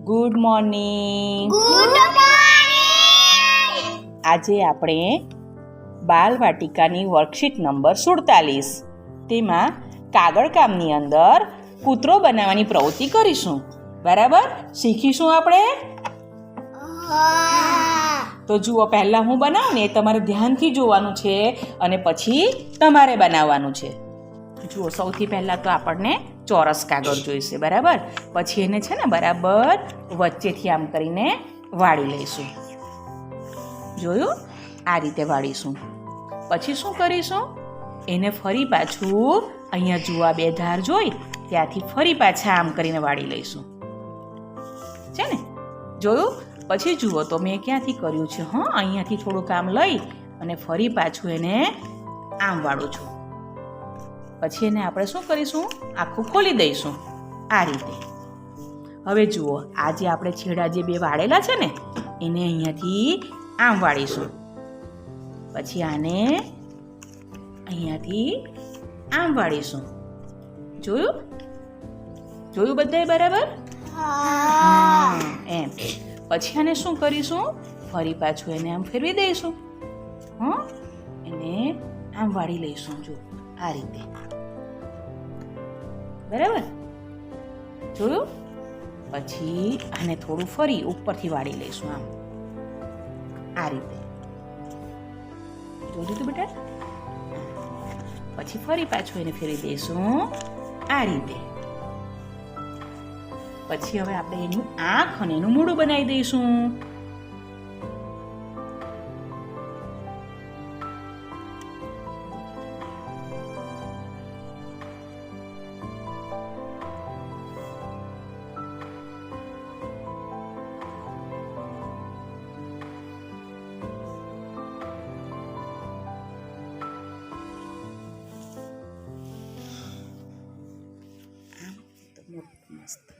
Good morning. Good morning. આજે આપણે બાલવાટિકાની worksheet number 47 તેમાં કાગળ કામની અંદર કૂતરો બનાવવાની પ્રવૃત્તિ કરીશું. બરાબર? શીખીશું આપણે. તો જુઓ, પહેલા હું બનાવું ને તમારે ધ્યાનથી જોવાનું છે અને પછી તમારે બનાવવાનું છે. જુઓ, સૌથી પહેલાં તો આપણને ચોરસ કાગળ જોઈશે. બરાબર? પછી એને છે ને બરાબર વચ્ચેથી આમ કરીને વાળી લઈશું. જોયું? આ રીતે વાળીશું. પછી શું કરીશું? એને ફરી પાછું અહીંયા જુઓ, બે ધાર જોઈ ત્યાંથી ફરી પાછા આમ કરીને વાળી લઈશું. છે ને? જોયું? પછી જુઓ તો મેં ક્યાંથી કર્યું છે. અહીંયાથી થોડુંક આમ લઈ અને ફરી પાછું એને આમ વાળું છું. પછી એને આપણે શું કરીશું? આખું ખોલી દઈશું આ રીતે. હવે જુઓ, આ જે આપણે છેડા જે બે વાળેલા છે ને એને અહીંયાથી આમ વાળીશું. પછી આને અહીંયાથી આમ વાળીશું. જોયું? જોયું બધાય બરાબર? એમ. પછી આને શું કરીશું? ફરી પાછું એને આમ ફેરવી દઈશું. એને આમ વાળી લઈશું. જો આ રીતે. બરાબર? જોયું? પછી આને થોડું ફરી ઉપરથી વાળી લઈશું આમ આ રીતે. જોયું તું બેટા? પછી ફરી પાછું એને ફેરવી દઈશું આ રીતે. પછી હવે આપણે એની આંખ અને એનું મોઢું બનાવી દઈશું. મસ્ત.